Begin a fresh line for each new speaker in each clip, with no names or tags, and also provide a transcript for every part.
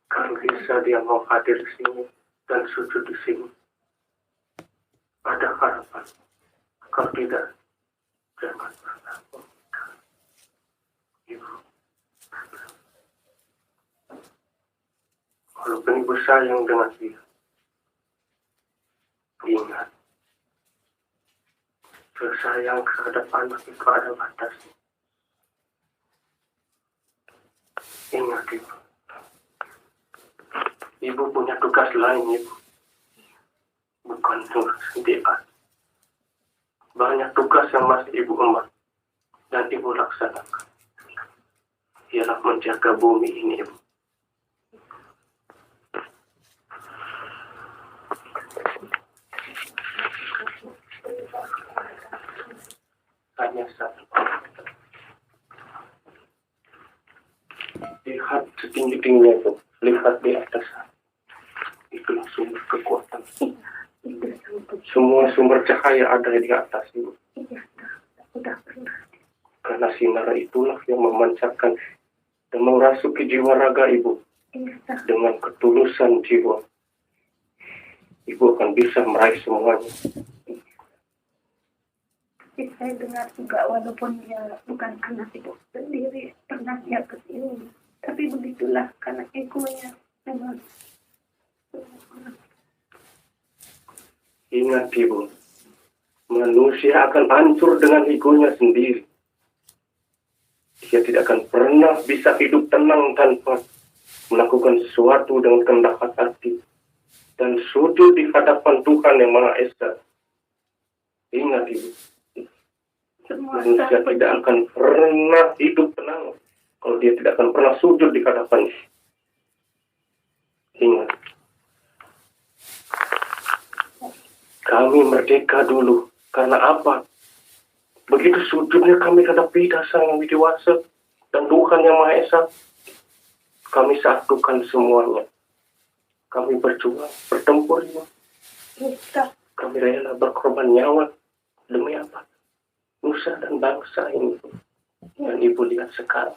Kalau bisa dia mau hadir di sini dan sujud di sini, ada harapan. Kalau tidak, jangan pernah meminta. Ibu, walaupun ibu sayang dengan dia, ingat, sayang terhadap anak itu ada batasnya. Ingat ibu, ibu punya tugas lain ibu, bukan tugas debat. Banyak tugas yang masih ibu emban dan ibu laksanakan. Ialah menjaga bumi ini ibu. Hanya satu. Lihat setinggi-tingginya itu, lihat di atas. Itulah sumber kekuatan. Semua sumber cahaya ada di atas itu. Karena sinar itulah yang memancarkan dan merasuki jiwa raga ibu. Dengan ketulusan jiwa, ibu akan bisa meraih semuanya.
Saya dengar juga walaupun dia bukan anak ibu sendiri, pernah dia ke sini. Tapi begitulah karena egonya memang.
Ingat ibu, manusia akan hancur dengan egonya sendiri. Dia tidak akan pernah bisa hidup tenang tanpa melakukan sesuatu dengan kehendak hati dan sujud di hadapan Tuhan yang Maha Esa. Ingat ibu, manusia tidak akan pernah hidup tenang kalau dia tidak akan pernah sujud di hadapan. Ingat, kami merdeka dulu karena apa? Begitu sujudnya kami hadapi dasar yang dewasa dan Tuhan yang Maha Esa, kami satukan semuanya. Kami berjuang, bertempur, kami rela berkorban nyawa demi apa? Nusa dan bangsa ini. Dan ibu lihat sekarang,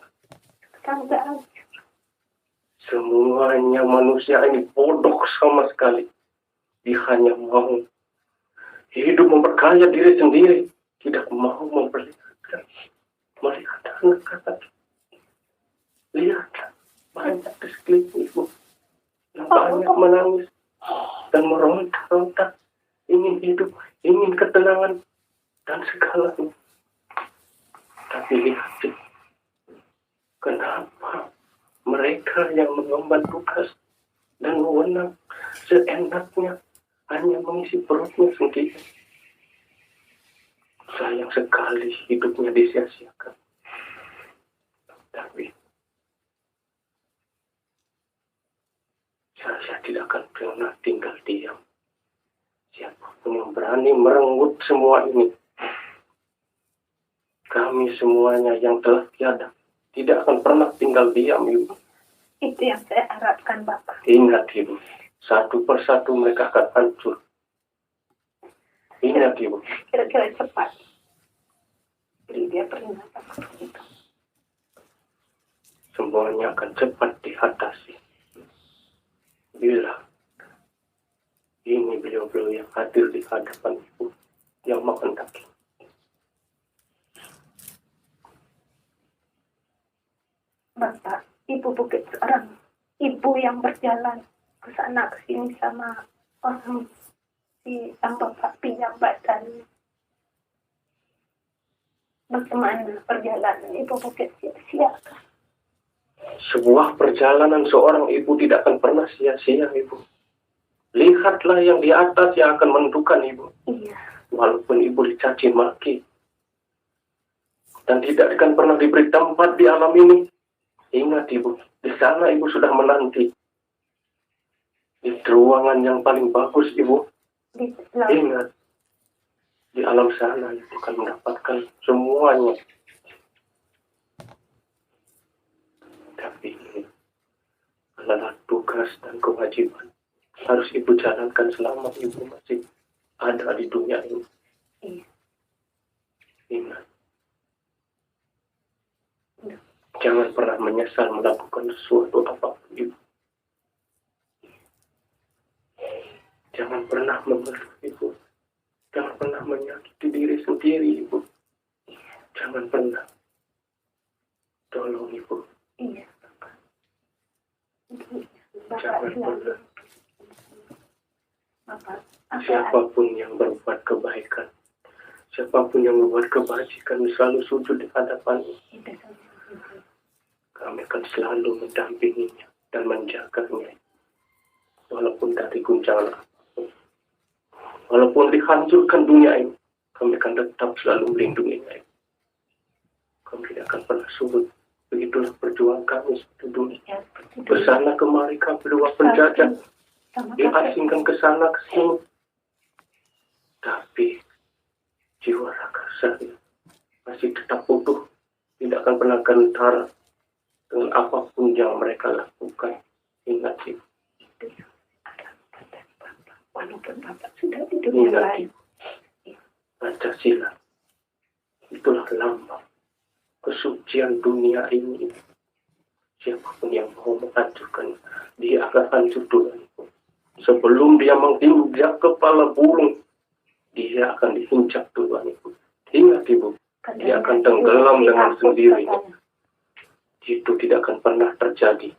semuanya manusia ini bodoh sama sekali. Dia hanya mau hidup memperkaya diri sendiri, tidak mau memperlihatkan, melihat anak-anak. Lihat, banyak di sekeliling ibu yang banyak menangis dan meronta-ronta, ingin hidup, ingin ketenangan dan segalanya. Tapi lihat, kenapa mereka yang mengemban tugas dan wewenang seenaknya hanya mengisi perutnya sendiri. Sayang sekali hidupnya disia-siakan. Tapi saya tidak akan pernah tinggal diam. Siapapun yang berani merenggut semua ini, kami semuanya yang telah tiada tidak akan pernah tinggal diam, ibu.
Itu yang saya harapkan, Bapak.
Ingat, ibu, satu persatu mereka akan hancur. Ingat, ibu.
Kira-kira cepat. Jadi dia peringatan itu.
Semuanya akan cepat diatasi. Bila ini beliau-beliau yang hadir di hadapan ibu yang menghendaki.
Bapak, ibu bukit seorang ibu yang berjalan ke sana ke sini sama orang si sang bapak pejabat dan bagaimana perjalanan ibu bukit sia-sia?
Sebuah perjalanan seorang ibu tidak akan pernah sia-sia, ibu. Lihatlah yang di atas yang akan menentukan, ibu.
Iya.
Walaupun ibu dicaci maki dan tidak akan pernah diberi tempat di alam ini, ingat, ibu, di sana ibu sudah menanti di ruangan yang paling bagus, ibu. Ingat, di alam sana ibu akan mendapatkan semuanya. Tapi ini adalah tugas dan kewajiban harus ibu jalankan selama ibu masih ada di dunia ini.
Iya.
Ingat, Jangan pernah menyesal melakukan sesuatu apapun, Ibu. Jangan pernah mengeluh, Ibu. Jangan pernah menyakiti diri sendiri, Ibu. Jangan pernah. Tolong, Ibu.
Iya, Bapak. Bapak
Jangan
selalu.
pernah.
Bapak, apa
Siapapun yang berbuat kebaikan, siapapun yang membuat kebajikan, selalu sujud di hadapan
itu
kami akan selalu mendampinginya dan menjaganya. Walaupun dari guncangan apapun, walaupun dihancurkan dunia ini, kami akan tetap selalu melindunginya. Kami tidak akan pernah surut. Begitulah perjuangan kami dulu.
ya,
Kesana kemari kami luar penjajah,
sama
diasingkan ke sana ke sini. Tapi jiwa raga saya masih tetap utuh, tidak akan pernah gentar dengan apapun yang mereka lakukan. Ingat itu.
itu adalah kata Bapak. Walaupun Bapak sudah di dunia
Ingat
lain.
itu. Pancasila itulah lambang kesucian dunia ini. Siapapun yang mau menghancurkan, dia akan hancur dulu. Sebelum dia menginjak kepala burung, dia akan diinjak duluan, Ibu. Ingat, Ibu, dia akan tenggelam dengan sendirinya. Itu tidak akan pernah terjadi.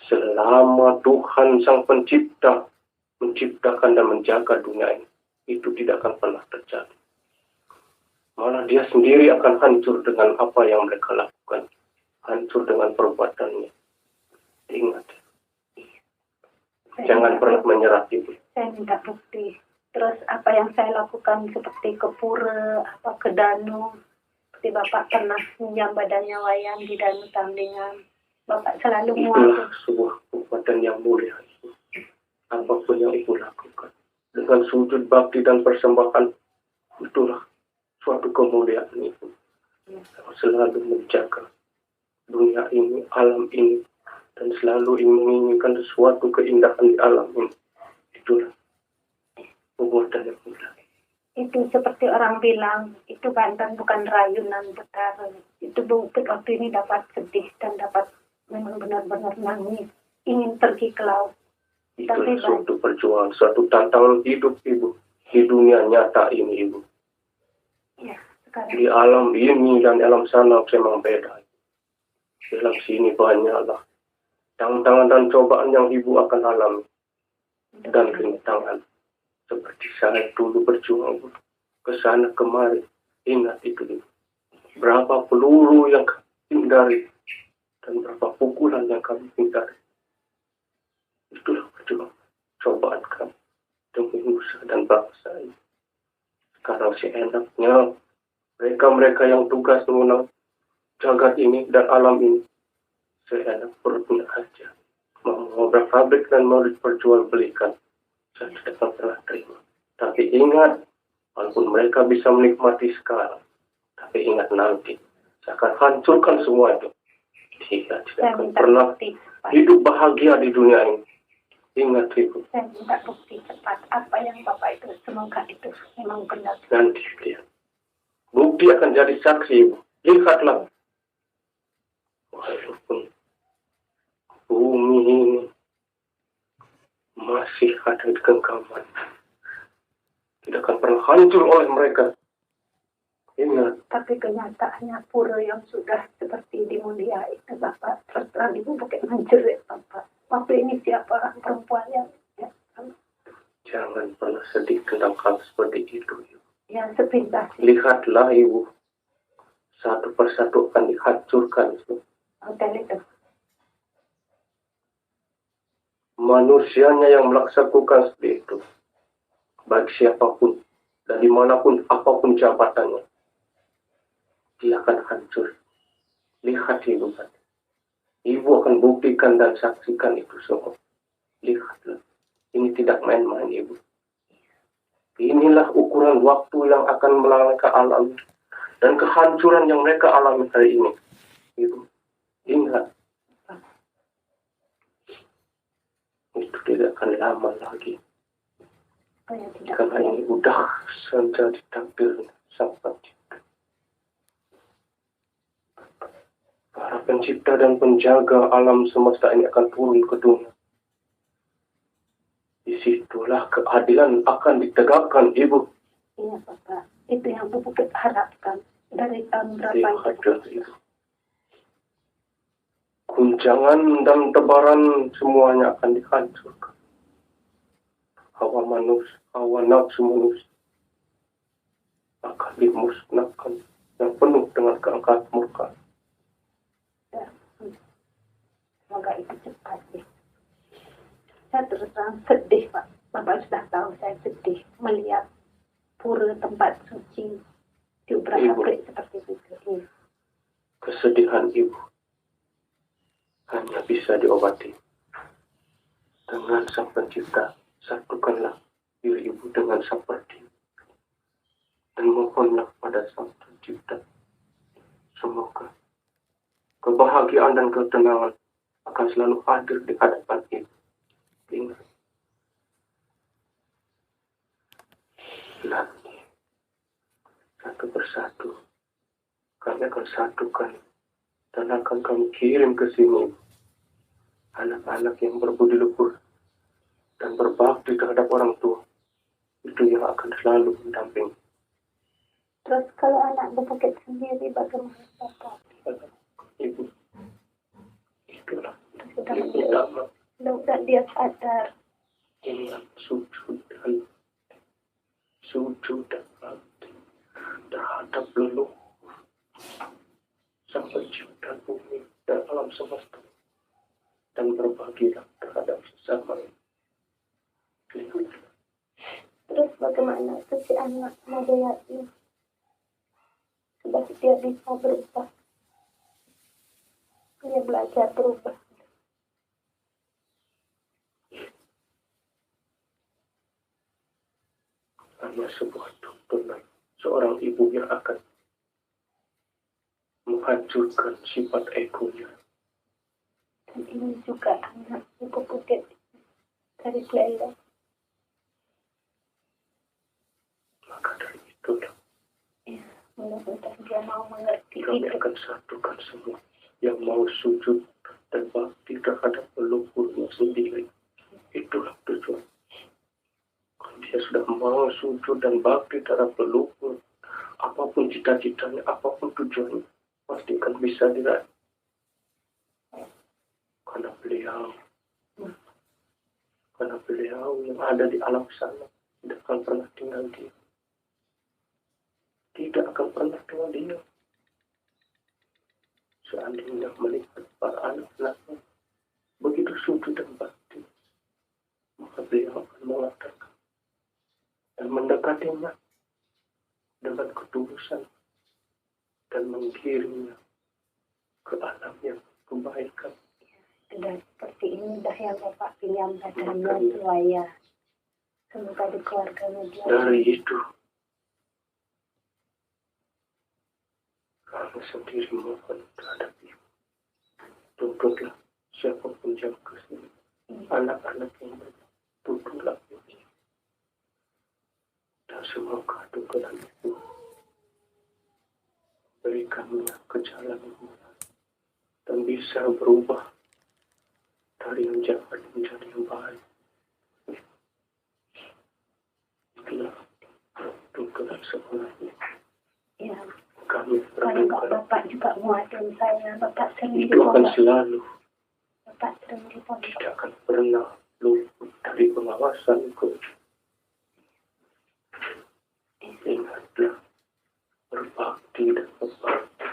Selama Tuhan Sang Pencipta menciptakan dan menjaga dunia ini, itu tidak akan pernah terjadi. Malah dia sendiri akan hancur dengan apa yang mereka lakukan. Hancur dengan perbuatannya. Ingat. Jangan pernah menyerah, Ibu.
Saya minta bukti. Terus apa yang saya lakukan seperti ke pura, apa ke danau. Seperti Bapak pernah pinjam badannya wayang di danau Tandingan. Bapak selalu
Itulah
muat.
sebuah kekuatan yang mulia, Ibu. Apapun yang Ibu lakukan. Dengan sujud bakti dan persembahan, itulah suatu kemuliaan, Ibu. Selalu menjaga dunia ini, alam ini, dan selalu menginginkan sesuatu keindahan di alam ini. Itulah perbuatan yang mulia.
Itu seperti orang bilang, itu Banten bukan rayunan Betara. Itu bukti waktu ini dapat sedih dan dapat memang benar-benar nangis. Ingin pergi ke laut.
Itulah suatu perjuangan, suatu tantangan hidup, Ibu. Di dunia nyata ini, Ibu.
Ya, sekarang.
Di alam ini dan alam sana memang beda. Di alam sini banyaklah tantangan dan cobaan yang Ibu akan alami. Dan rintangan. Seperti saya dulu berjuang ke sana kemari. Ingat itu. Berapa peluru yang kami hindari. Dan berapa pukulan yang kami hindari. Itulah perjuangan. Cobaan kami. Demi nusa dan bangsa ini. Sekarang seenaknya. Mereka-mereka yang tugas mengenal jagat ini dan alam ini. Seenak perutnya aja. Mau ngobrol pabrik dan mau diperjualbelikan. Saya tidak akan pernah terima. Tapi ingat, walaupun mereka bisa menikmati sekarang, tapi ingat nanti, saya akan hancurkan semua itu. Dia tidak akan pernah hidup bahagia di dunia ini. Ingat, Ibu.
Saya minta bukti cepat. Apa yang Bapak itu, semoga itu memang benar.
Nanti lihat. Bukti akan jadi saksi, Ibu. Lihatlah. Walaupun bumi ini masih ada di genggaman. Tidak akan pernah hancur oleh mereka. Ingat.
Tapi kenyataannya pura yang sudah seperti di Mulia itu Bapak terus terang Ibu pakai menjerit Bapak. Waktu ini siapa orang perempuan yang
Jangan pernah sedih tentang hal seperti itu, Ibu.
yang sepintas.
Lihatlah, Ibu. Satu persatu akan dihancurkan.
Hotel itu.
Manusianya yang melaksanakan seperti itu. Baik siapapun. Dan dimanapun, apapun jabatannya. Dia akan hancur. Lihat, Ibu. Ibu akan buktikan dan saksikan itu semua. Lihatlah. Ini tidak main-main, Ibu. Inilah ukuran waktu yang akan mereka alami. Dan kehancuran yang mereka alami hari ini. Ibu, ingat. Itu tidak akan lama lagi. Karena ini udah menjadi takdir Sang Pencipta. pencipta dan penjaga alam semesta ini akan turun ke dunia. Disitulah keadilan akan ditegakkan, Ibu.
Iya, Bapak. Itu yang Ibu Bukit harapkan dari tahun berapa
Itu. Guncangan dan tebaran semuanya akan dihancurkan. Hawa nafsu manusia akan dimusnahkan yang penuh dengan keangkat murka.
Ya. Semoga itu cepat ya. Saya terus terang sedih, Pak. Bapak sudah tahu saya sedih melihat pura tempat suci diubrak-abrik seperti itu.
Kesedihan Ibu hanya bisa diobati dengan Sang Pencipta. Satukanlah diri Ibu dengan Sang Pencipta dan mohonlah pada Sang Pencipta. Semoga kebahagiaan dan ketenangan akan selalu hadir di hadapan Ibu. Ingat, nanti satu persatu kami akan satukan dan akan kami kirim ke sini anak-anak yang berbudi luhur dan berbakti terhadap orang tua. Itu yang akan selalu mendampingi.
Terus kalau anak Bukit sendiri bagaimana, Bapak?
Ibu, itulah
Sudah dia sadar.
ingat sujud dan bakti terhadap leluhur Sang Pencipta bumi dan alam semesta, dan berbagilah terhadap sesama.
Terus bagaimana si anak Mojayati? Sudah dia bisa berubah. Dia belajar berubah.
Hanya sebuah tuntunan seorang ibu yang akan menghancurkan sifat egonya.
Dan ini juga anak Ibu Bukit dari Belanda.
Maka dari itulah
Ya, mudah-mudahan dia mau mengerti
kami
itu.
akan satukan semua yang mau sujud dan bakti terhadap leluhurnya sendiri. Itulah tujuan. Kalau dia sudah mau sujud dan bakti terhadap leluhur, apapun cita-citanya, apapun tujuannya, pasti akan bisa diraih. Karena beliau yang ada di alam sana tidak akan pernah tinggal diam. Tidak akan pernah tinggal diam. Seandainya melihat para anak-anaknya begitu sujud dan bakti, maka beliau akan mengatakan dan mendekatinya dengan ketulusan dan menggiringnya ke alam yang kebaikan.
Dan seperti ini dah yang Bapak pilih badannya buaya. Semoga di keluarganya dia.
Dari itu, kami sendiri mohon terhadap ibu. Tuntutlah siapapun yang kesini. Anak-anak yang banyak, tuntutlah ibu. Dan semoga tuntunan itu berikannya ke jalan yang benar dan bisa berubah dari yang jahat menjadi yang baik. Itulah tuntunan sebenarnya.
Ya,
Kami
kalau
berdoa.
Bapak juga muatin saya, Bapak sering
Itu akan
dibawa.
selalu
Bapak sering dibawa.
tidak akan pernah luput dari pengawasanku. Ingatlah, berbakti dan berbakti.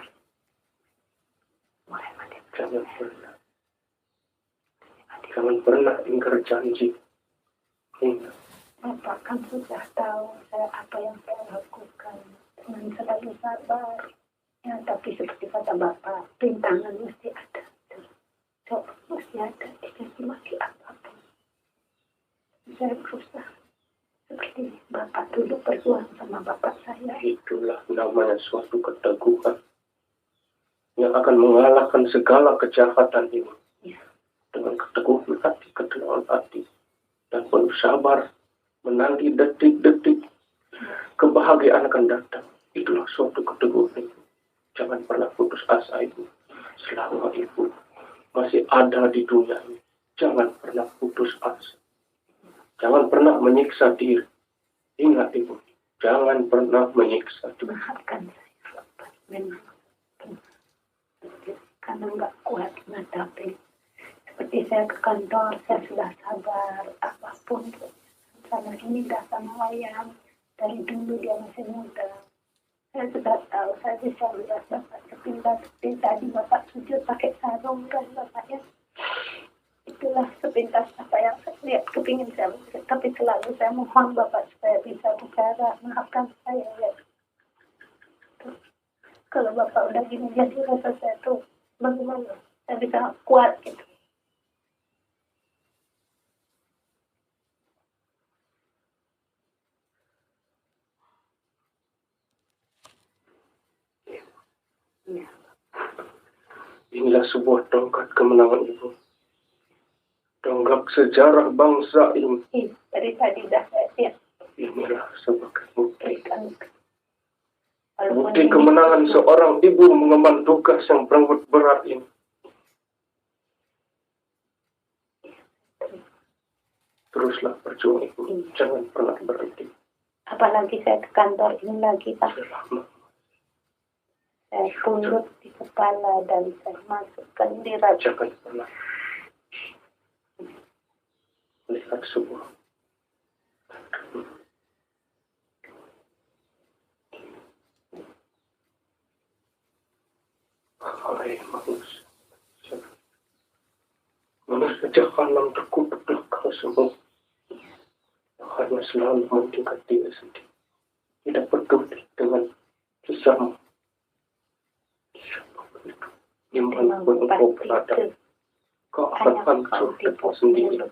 Jangan pernah ingkar janji. Ingat,
Bapak kan sudah tahu saya apa yang saya lakukan dengan selalu sabar. Ya, tapi seperti kata Bapak, rintangan mesti ada. So, mesti ada, dikasih mati apapun. Saya berusaha seperti Bapak dulu berjuang sama Bapak saya.
itulah namanya suatu keteguhan yang akan mengalahkan segala kejahatan ini.
Ya.
Dengan keteguhan hati, ketenangan hati, dan penuh sabar menanti detik-detik kebahagiaan akan datang. Itulah suatu keteguhan itu. Jangan pernah putus asa itu. Selama Ibu masih ada di dunia ini, jangan pernah putus asa. Jangan pernah menyiksa diri. Ingat Ibu, jangan pernah menyiksa diri.
Maafkan saya, Bapak. Memang karena nggak kuat menghadapi. Seperti saya ke kantor, saya sudah sabar apapun. Sama ini dah sama wayang. Dari dulu dia masih muda. Saya sudah tahu, saya bisa lihat Bapak sepintas seperti tadi Bapak sujud pakai sarung kan Bapak ya. Itulah sepintas apa yang saya lihat, kepingin saya. Tapi selalu saya mohon Bapak supaya bisa bicara. Maafkan saya ya. Kalau Bapak udah gini jadi rasa saya tuh bagaimana? Saya bisa kuat gitu. Ya.
Inilah sebuah dongkrak kemenangan Ibu. Dongkrak sejarah bangsa ini.
Dari tadi dah saya lihat.
Inilah sebagai bukti.
Walaupun
Bukti kemenangan seorang ibu mengemban tugas yang berat ini. Teruslah berjuang Ibu. Jangan pernah berhenti.
Apalagi saya ke kantor ini lagi Pak.
Selama
Saya tunduk di kepala dan saya masukkan di raja.
jangan pernah melihat sebuah hai manusia. Manusia jahanam terkutuk belakang semua. Hanya selalu mementingkan diri sendiri. Tidak peduli dengan sesama. Dimanapun engkau berada, kau akan hancur dengan sendiri.